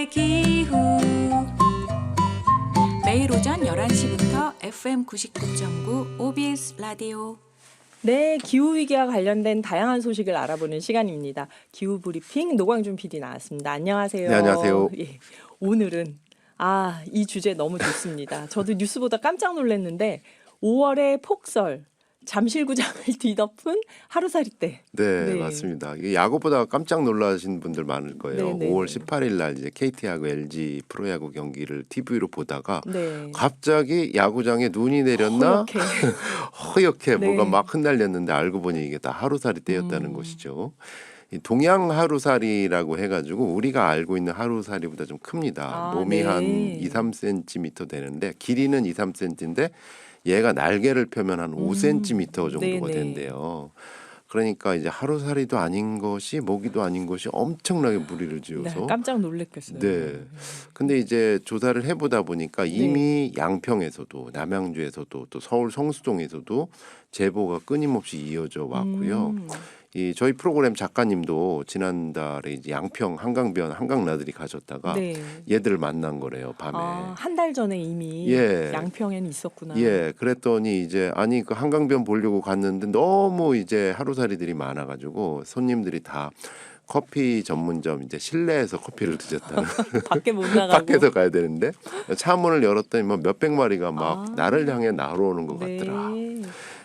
우리의 기후 매일 오전 11시부터 FM 99.9 OBS 라디오. 네, 기후위기와 관련된 다양한 소식을 알아보는 시간입니다. 기후브리핑 노광준 PD 나왔습니다. 안녕하세요. 네, 안녕하세요. 예, 오늘은 이 주제 너무 좋습니다. 저도 뉴스 보다 깜짝 놀랐는데 5월의 폭설, 잠실구장을 뒤덮은 하루살이 때. 네, 맞습니다. 이게 야구보다 깜짝 놀라신 분들 많을 거예요. 네. 5월 18일 날 이제 KT하고 LG 프로야구 경기를 TV로 보다가 네. 갑자기 야구장에 눈이 내렸나? 허옇게. 허옇게 네. 뭐가 막 흩날렸는데 알고 보니 이게 다 하루살이 때였다는 것이죠. 이 동양 하루살이라고 해가지고 우리가 알고 있는 하루살이보다 좀 큽니다. 몸이 네. 한 2, 3cm 되는데 길이는 2, 3cm인데 얘가 날개를 펴면 한 5cm 정도가 네네. 된대요. 그러니까 이제 하루살이도 아닌 것이 모기도 아닌 것이 엄청나게 무리를 지어서 네, 깜짝 놀랐겠어요. 네. 근데 이제 조사를 해보다 보니까 이미 양평에서도 남양주에서도 또 서울 성수동에서도 제보가 끊임없이 이어져 왔고요. 이 저희 프로그램 작가님도 지난달에 이제 양평 한강 나들이 가셨다가 네. 얘들을 만난 거래요, 밤에. 한 달 전에 이미 예. 양평에는 있었구나. 예, 그랬더니 이제 아니 그 한강변 보려고 갔는데 너무 이제 하루살이들이 많아가지고 손님들이 다 커피 전문점 이제 실내에서 커피를 드셨다는 밖에 못 나가고. 밖에서 가야 되는데 차 문을 열었더니 뭐 몇백 마리가 막 나를 향해 날아오는 것 같더라. 네.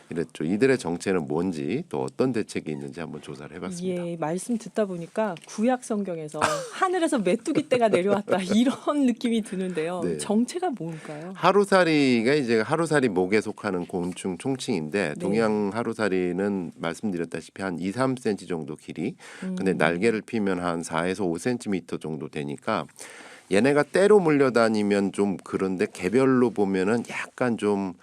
이랬죠. 이들의 정체는 뭔지 또 어떤 대책이 있는지 한번 조사를 해봤습니다. 예, 말씀 듣다 보니까 구약 성경에서 하늘에서 메뚜기 떼가 내려왔다 이런 느낌이 드는데요. 네. 정체가 뭘까요? 하루살이가 이제 하루살이 목에 속하는 곤충 총칭인데 네. 동양 하루살이는 말씀드렸다시피 한 2, 3cm 정도 길이. 근데 날개를 피면 한 4에서 5cm 정도 되니까 얘네가 떼로 물려다니면 좀 그런데 개별로 보면은 약간 좀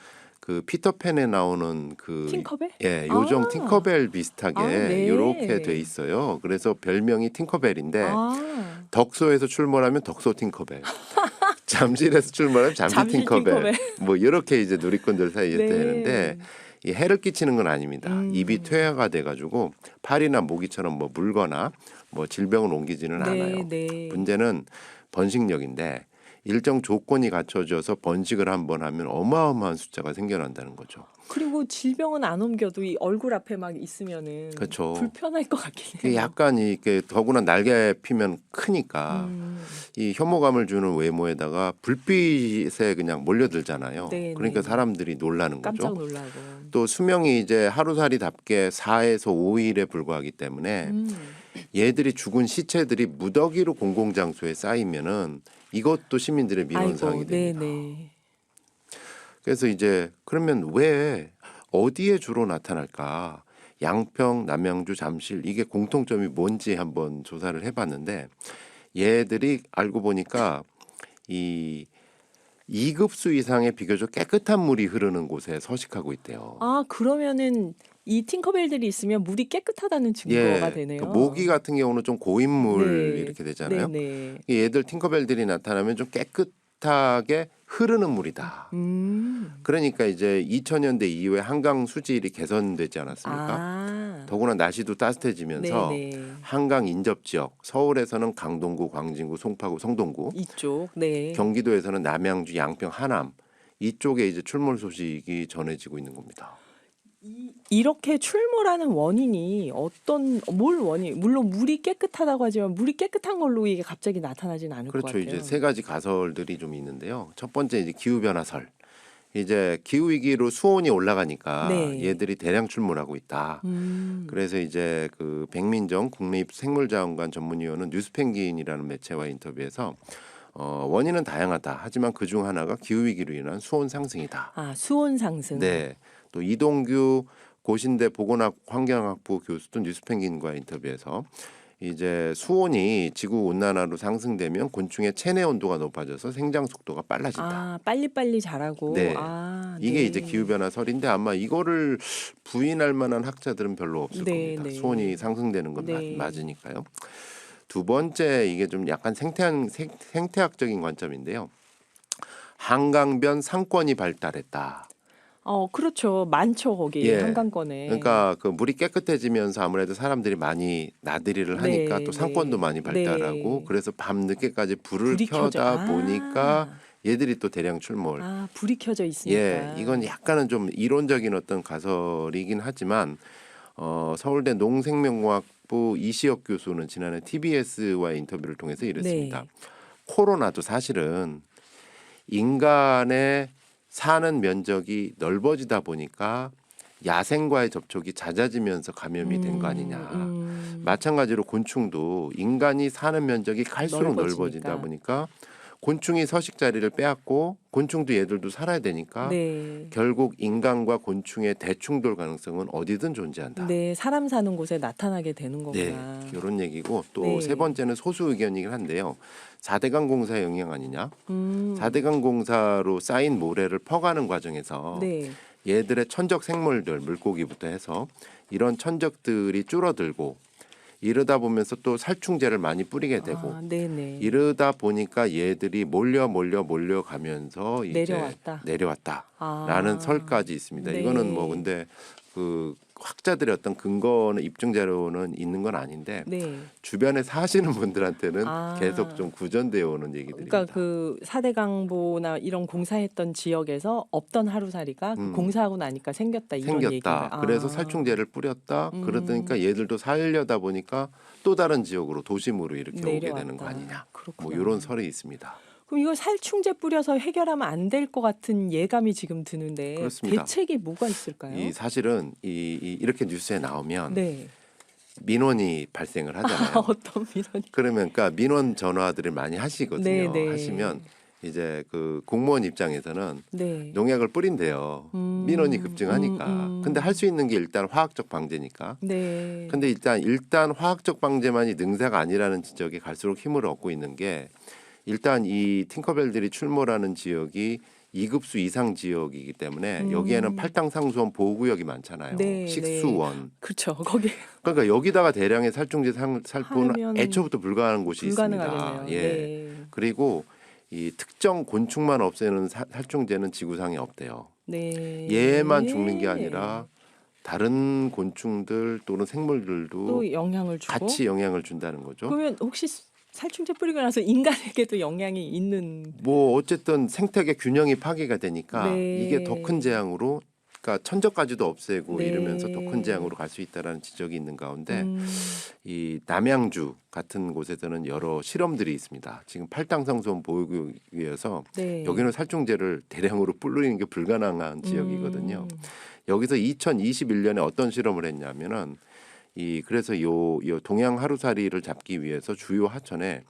그 피터팬에 나오는 그 팅커벨? 예, 요정 팅커벨 비슷하게 네. 이렇게 돼 있어요. 그래서 별명이 팅커벨인데 아, 덕소에서 출몰하면 덕소 팅커벨. 잠실에서 출몰하면 잠실 잠실 팅커벨. 팅커벨. 뭐 이렇게 이제 누리꾼들 사이에 네. 되는데 이 해를 끼치는 건 아닙니다. 입이 퇴화가 돼가지고 팔이나 모기처럼 뭐 물거나 뭐 질병을 옮기지는 않아요. 네. 문제는 번식력인데 일정 조건이 갖춰져서 번식을 한번 하면 어마어마한 숫자가 생겨난다는 거죠. 그리고 질병은 안 옮겨도 이 얼굴 앞에 막 있으면은 그렇죠. 불편할 것 같긴 이게 해요. 약간 이게 더구나 날개 피면 크니까 이 혐오감을 주는 외모에다가 불빛에 그냥 몰려들잖아요. 네, 그러니까 네. 사람들이 놀라는 깜짝 거죠. 놀라고. 또 수명이 이제 하루살이답게 4에서 5일에 불과하기 때문에 얘들이 죽은 시체들이 무더기로 공공장소에 쌓이면은 이것도 시민들의 민원사항이 됩니다. 네네. 그래서 이제 그러면 왜 어디에 주로 나타날까? 양평, 남양주, 잠실 이게 공통점이 뭔지 한번 조사를 해봤는데 얘들이 알고 보니까 이 2급수 이상의 비교적 깨끗한 물이 흐르는 곳에 서식하고 있대요. 그러면은 이 팅커벨들이 있으면 물이 깨끗하다는 증거가 되네요. 그 모기 같은 경우는 좀 고인물 네. 이렇게 되잖아요. 네네. 얘들 팅커벨들이 나타나면 좀 깨끗하게 흐르는 물이다. 그러니까 이제 2000년대 이후에 한강 수질이 개선되지 않았습니까? 더구나 날씨도 따뜻해지면서 네네. 한강 인접 지역, 서울에서는 강동구, 광진구, 송파구, 성동구, 이쪽. 네. 경기도에서는 남양주, 양평, 하남 이쪽에 이제 출몰 소식이 전해지고 있는 겁니다. 이렇게 출몰하는 원인이 뭘 원인? 물론 물이 깨끗하다고 하지만 물이 깨끗한 걸로 이게 갑자기 나타나진 않을 것 그렇죠. 같아요. 이제 세 가지 가설들이 좀 있는데요. 첫 번째 이제 기후 변화설. 이제 기후 위기로 수온이 올라가니까 네. 얘들이 대량 출몰하고 있다. 그래서 이제 그 백민정 국립생물자원관 전문위원은 뉴스펭귄이라는 매체와의 인터뷰에서 원인은 다양하다. 하지만 그중 하나가 기후 위기로 인한 수온 상승이다. 수온 상승. 네. 또 이동규 고신대 보건학 환경학부 교수도 뉴스펭귄과 인터뷰에서 이제 수온이 지구 온난화로 상승되면 곤충의 체내 온도가 높아져서 생장 속도가 빨라진다. 빨리빨리 자라고. 네. 이게 네. 이제 기후 변화설인데 아마 이거를 부인할 만한 학자들은 별로 없을 네, 겁니다. 네. 수온이 상승되는 건 네. 맞으니까요. 두 번째 이게 좀 약간 생태학적인 관점인데요. 한강변 상권이 발달했다. 그렇죠. 많죠, 거기 예. 한강권에. 그러니까 그 물이 깨끗해지면서 아무래도 사람들이 많이 나들이를 하니까 네, 또 상권도 네, 많이 발달하고 네. 그래서 밤 늦게까지 불을 불이 켜져. 켜다 보니까 아, 얘들이 또 대량 출몰. 불이 켜져 예, 있으니까. 이건 약간은 좀 이론적인 어떤 가설이긴 하지만 서울대 농생명공학부 이시혁 교수는 지난해 TBS와의 인터뷰를 통해서 이랬습니다. 네. 코로나도 사실은 인간의 사는 면적이 넓어지다 보니까 야생과의 접촉이 잦아지면서 감염이 된 거 아니냐. 마찬가지로 곤충도 인간이 사는 면적이 갈수록 넓어지니까. 넓어지다 보니까 곤충이 서식 자리를 빼앗고 곤충도 얘들도 살아야 되니까 네. 결국 인간과 곤충의 대충돌 가능성은 어디든 존재한다. 네, 사람 사는 곳에 나타나게 되는 네, 거구나. 이런 얘기고 또 네. 세 번째는 소수 의견이긴 한데요. 4대강 공사의 영향 아니냐? 음, 4대강 공사로 쌓인 모래를 퍼가는 과정에서 네. 얘들의 천적 생물들, 물고기부터 해서 이런 천적들이 줄어들고 이러다 보면서 또 살충제를 많이 뿌리게 되고 네네. 이러다 보니까 얘들이 몰려가면서 이제 내려왔다. 라는 설까지 있습니다. 네. 이거는 뭐 근데 그 학자들의 어떤 근거는 입증 자료는 있는 건 아닌데 네. 주변에 사시는 분들한테는 아. 계속 좀 구전되어 오는 얘기들입니다. 그러니까 그 4대 강보나 이런 공사했던 지역에서 없던 하루살이가 그 공사하고 나니까 생겼다 이런 얘기인가요? 생겼다. 그래서 살충제를 뿌렸다. 음. 그러니까 얘들도 살려다 보니까 또 다른 지역으로 도심으로 이렇게 오게 내려왔다. 되는 거 아니냐. 그렇구나. 뭐 이런 설이 있습니다. 그럼 이걸 살충제 뿌려서 해결하면 안 될 것 같은 예감이 지금 드는데 그렇습니다. 대책이 뭐가 있을까요? 이 사실은 이렇게 뉴스에 나오면 네. 민원이 발생을 하잖아요. 어떤 민원이? 그러면 그러니까 민원 전화들을 많이 하시거든요. 네, 네. 하시면 이제 그 공무원 입장에서는 네. 농약을 뿌린대요. 민원이 급증하니까. 근데 할 수 있는 게 일단 화학적 방제니까. 네. 근데 일단 화학적 방제만이 능사가 아니라는 지적에 갈수록 힘을 얻고 있는 게 일단 이 팅커벨들이 출몰하는 지역이 2급수 이상 지역이기 때문에 여기에는 팔당상수원 보호구역이 많잖아요. 네, 식수원. 그렇죠. 거기 그러니까 여기다가 대량의 살충제 살포는 하면 애초부터 불가능한 곳이 있습니다. 불가능하겠네요. 예. 네. 그리고 이 특정 곤충만 없애는 살충제는 지구상에 없대요. 네. 얘만 죽는 게 아니라 다른 곤충들 또는 생물들도 또 영향을 주고 같이 영향을 준다는 거죠. 그러면 혹시 살충제 뿌리고 나서 인간에게도 영향이 있는 뭐 어쨌든 생태계 균형이 파괴가 되니까 네. 이게 더 큰 재앙으로 그러니까 천적까지도 없애고 네. 이러면서 더 큰 재앙으로 갈 수 있다라는 지적이 있는 가운데 이 남양주 같은 곳에서는 여러 실험들이 있습니다. 지금 팔당상수원 보호구역이어서 네. 여기는 살충제를 대량으로 뿌리는 게 불가능한 지역이거든요. 여기서 2021년에 어떤 실험을 했냐면은 그래서 요 동양 하루살이를 잡기 위해서 주요 하천에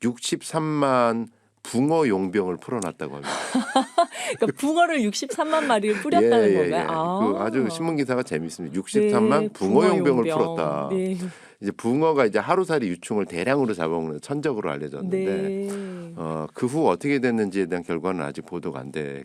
63만 붕어 용병을 풀어놨다고 합니다. 그러니까 붕어를 63만 마리를 뿌렸다는 건가요? 그 아주 신문 기사가 재밌습니다. 63만 네, 붕어 용병을 용병. 풀었다. 네. 이제 붕어가 이제 하루살이 유충을 대량으로 잡아먹는 천적으로 알려졌는데 네. 그 후 어떻게 됐는지에 대한 결과는 아직 보도가 안 되고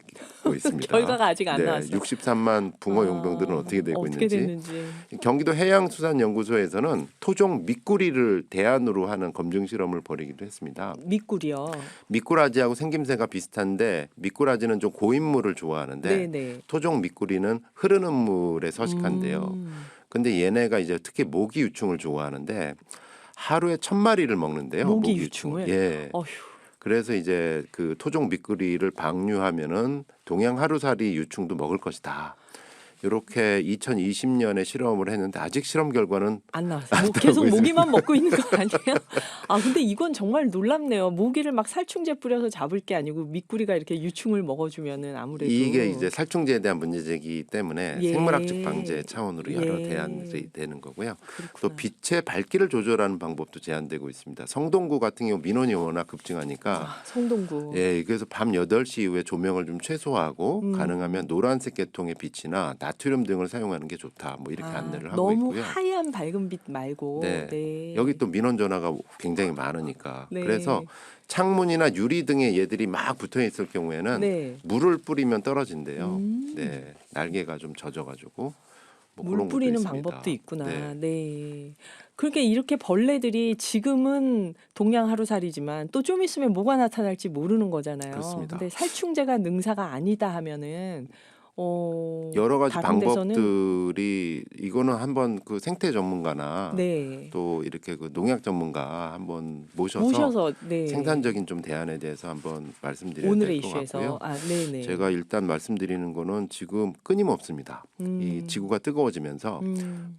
있습니다. 결과가 아직 안 나왔어요. 63만 붕어 용병들은 어떻게 되고 어떻게 있는지. 됐는지. 경기도 해양수산연구소에서는 토종 미꾸리를 대안으로 하는 검증 실험을 벌이기도 했습니다. 미꾸리요. 미꾸라지하고 생김새가 비슷한데 미꾸라지는 좀 고인물을 좋아하는데 네네. 토종 미꾸리는 흐르는 물에 서식한대요. 근데 얘네가 이제 특히 모기 유충을 좋아하는데 하루에 1,000마리를 먹는데요. 모기 유충을? 예. 어휴. 그래서 이제 그 토종 미꾸리를 방류하면은 동양 하루살이 유충도 먹을 것이다. 이렇게 2020년에 실험을 했는데 아직 실험 결과는 안 나왔어요. 계속 모기만 먹고 있는 거 아니에요? 근데 이건 정말 놀랍네요. 모기를 막 살충제 뿌려서 잡을 게 아니고 미꾸리가 이렇게 유충을 먹어주면은 아무래도 이게 이제 살충제에 대한 문제제기 때문에 예. 생물학적 방제 차원으로 여러 예. 대안이 되는 거고요. 그렇구나. 또 빛의 밝기를 조절하는 방법도 제한되고 있습니다. 성동구 같은 경우 민원이 워낙 급증하니까 성동구. 예, 그래서 밤 8시 이후에 조명을 좀 최소화하고 가능하면 노란색 계통의 빛이나 나트륨 등을 사용하는 게 좋다. 뭐 이렇게 안내를 하고 너무 있고요. 하얀 밝은 빛 말고. 네. 네. 여기 또 민원 전화가 굉장히 많으니까 네. 그래서 창문이나 유리 등에 얘들이 막 붙어 있을 경우에는 네. 물을 뿌리면 떨어진대요. 네, 날개가 좀 젖어가지고 뭐 물 그런 것도 뿌리는 있습니다. 방법도 있구나. 네. 네. 그렇게 이렇게 벌레들이 지금은 동양 하루살이지만 또 좀 있으면 뭐가 나타날지 모르는 거잖아요. 그렇습니다. 근데 살충제가 능사가 아니다 하면은 여러 가지 다른 데서는 방법들이 이거는 한번 그 생태 전문가나 네. 또 이렇게 그 농약 전문가 한번 모셔서 네. 생산적인 좀 대안에 대해서 한번 말씀드려야 오늘의 될 것 이슈에서 같고요. 네네. 제가 일단 말씀드리는 거는 지금 끊임없습니다. 이 지구가 뜨거워지면서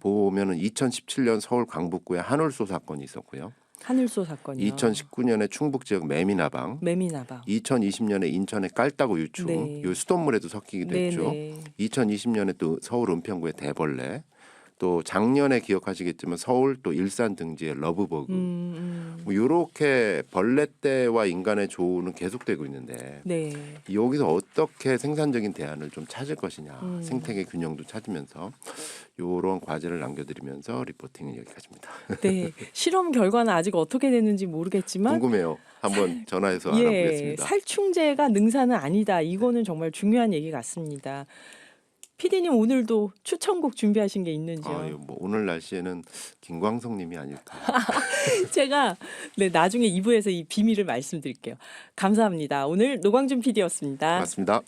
보면은 2017년 서울 강북구에 한울소 사건이 있었고요. 한울소 사건이요. 2019년에 충북 지역 매미나방, 매미나방. 2020년에 인천의 깔따구 유충, 네. 요 수돗물에도 섞이기도 했죠. 네네. 2020년에 또 서울 은평구의 대벌레, 또 작년에 기억하시겠지만 서울 또 일산 등지의 러브버그, 뭐 이렇게 벌레떼와 인간의 조우는 계속되고 있는데 네. 여기서 어떻게 생산적인 대안을 좀 찾을 것이냐, 생태계 균형도 찾으면서 이런 과제를 남겨드리면서 리포팅은 여기까지입니다. 네. 실험 결과는 아직 어떻게 됐는지 모르겠지만 궁금해요. 한번 전화해서 예, 알아보겠습니다. 살충제가 능사는 아니다. 이거는 정말 중요한 얘기 같습니다. PD님 오늘도 추천곡 준비하신 게 있는지요? 아, 뭐 오늘 날씨에는 김광석님이 아닐까. 제가 네, 나중에 2부에서 이 비밀을 말씀드릴게요. 감사합니다. 오늘 노광준 PD였습니다. 맞습니다.